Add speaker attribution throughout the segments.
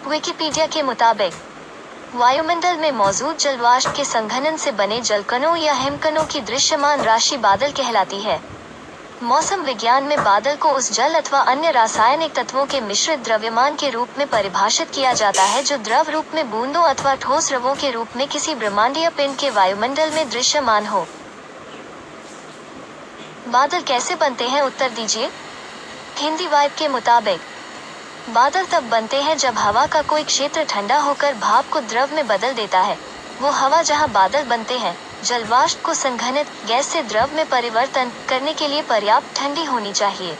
Speaker 1: Wikipedia के मुताबिक वायुमंडल में मौजूद जलवाष्प के संघनन से बने जलकणों या हिमकणों की दृश्यमान राशि बादल कहलाती है। मौसम विज्ञान में बादल को उस जल अथवा अन्य रासायनिक तत्वों के मिश्रित द्रव्यमान के रूप में परिभाषित किया जाता है जो द्रव रूप में बूंदों अथवा ठोस रवों के रूप में किसी ब्रह्मांडीय पिंड के वायुमंडल में दृश्यमान हो। बादल कैसे बनते हैं, उत्तर दीजिए। हिंदी वाइब के मुताबिक बादल तब बनते हैं जब हवा का कोई क्षेत्र ठंडा होकर भाप को द्रव में बदल देता है। वो हवा जहां बादल बनते हैं, जलवाष्प को संघनित गैस से द्रव में परिवर्तन करने के लिए पर्याप्त ठंडी होनी चाहिए।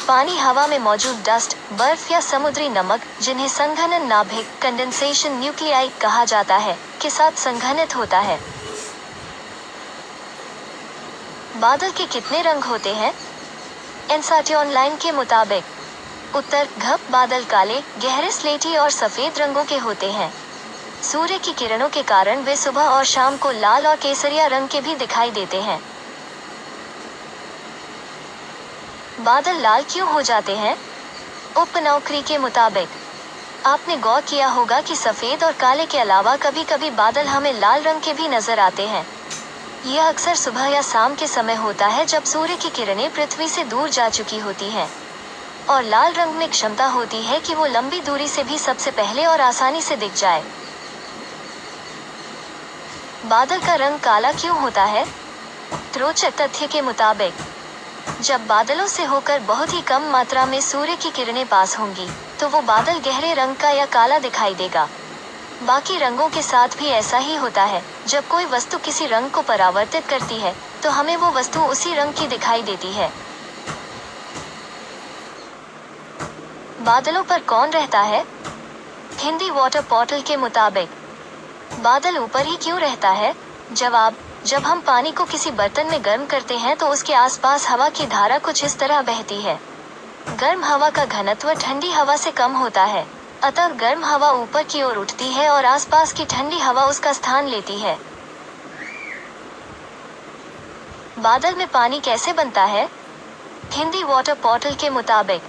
Speaker 1: पानी हवा में मौजूद डस्ट, बर्फ या समुद्री नमक, जिन्हें संघनन नाभिक कंडेंसेशन न्यूक्लियाई कहा जाता है, के साथ संघनित होता है। बादल के कितने रंग होते हैं? एनसीईआरटी ऑनलाइन के मुताबिक उत्तर घ बादल काले, गहरे स्लेटी और सफेद रंगों के होते हैं। सूर्य की किरणों के कारण वे सुबह और शाम को लाल और केसरिया रंग के भी दिखाई देते हैं। बादल लाल क्यों हो जाते हैं? उपनौकरी के मुताबिक आपने गौर किया होगा कि सफेद और काले के अलावा कभी कभी बादल हमें लाल रंग के भी नजर आते हैं। यह अक्सर सुबह या शाम के समय होता है जब सूर्य की किरणें पृथ्वी से दूर जा चुकी होती हैं, और लाल रंग में क्षमता होती है कि वो लंबी दूरी से भी सबसे पहले और आसानी से दिख जाए। बादल का रंग काला क्यों होता है? रोचक तथ्य के मुताबिक जब बादलों से होकर बहुत ही कम मात्रा में सूर्य की किरणें पास होंगी, तो वो बादल गहरे रंग का या काला दिखाई देगा। बाकी रंगों के साथ भी ऐसा ही होता है। जब कोई वस्तु किसी रंग को परावर्तित करती है, तो हमें वो वस्तु उसी रंग की दिखाई देती है। बादलों पर कौन रहता है? हिंदी वाटर पोर्टल के मुताबिक बादल ऊपर ही क्यों रहता है? जवाब: जब हम पानी को किसी बर्तन में गर्म करते हैं तो उसके आसपास हवा की धारा कुछ इस तरह बहती है। गर्म हवा का घनत्व ठंडी हवा से कम होता है, अतः गर्म हवा ऊपर की ओर उठती है और आसपास की ठंडी हवा उसका स्थान लेती है। बादल में पानी कैसे बनता है? हिंदी वाटर पोर्टल के मुताबिक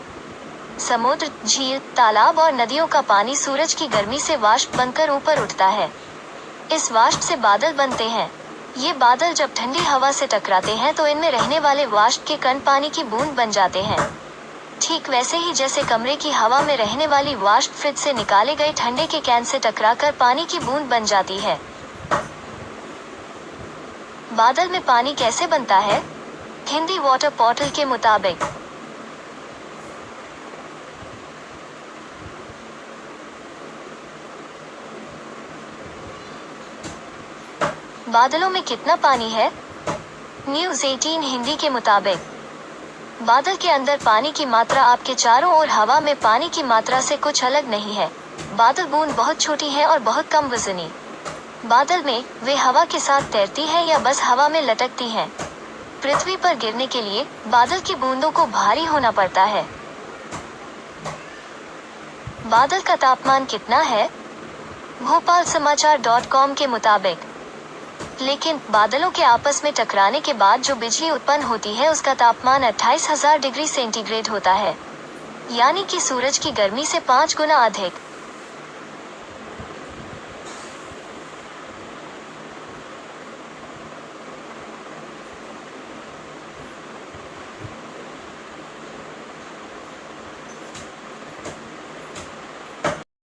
Speaker 1: समुद्र, झील, तालाब और नदियों का पानी सूरज की गर्मी से वाष्प बनकर ऊपर उठता है। इस वाष्प से बादल बनते हैं। ये बादल जब ठंडी हवा से टकराते हैं तो इनमें रहने वाले वाष्प के कण पानी की बूंद बन जाते हैं। ठीक वैसे ही जैसे कमरे की हवा में रहने वाली वाष्प फ्रिज से निकाले गए ठंडे के कैन से टकराकर पानी की बूंद बन जाती है। बादल में पानी कैसे बनता है? हिंदी वाटर पोर्टल के मुताबिक बादलों में कितना पानी है? न्यूज़ 18 हिंदी के मुताबिक बादल के अंदर पानी की मात्रा आपके चारों ओर हवा में पानी की मात्रा से कुछ अलग नहीं है। बादल बूंद बहुत छोटी है और बहुत कम वजनी। बादल में वे हवा के साथ तैरती हैं या बस हवा में लटकती हैं। पृथ्वी पर गिरने के लिए बादल की बूंदों को भारी होना पड़ता है। बादल का तापमान कितना है? भोपाल समाचार.com के मुताबिक लेकिन बादलों के आपस में टकराने के बाद जो बिजली उत्पन्न होती है उसका तापमान 28,000 डिग्री सेंटीग्रेड होता है, यानी कि सूरज की गर्मी से 5 गुना अधिक।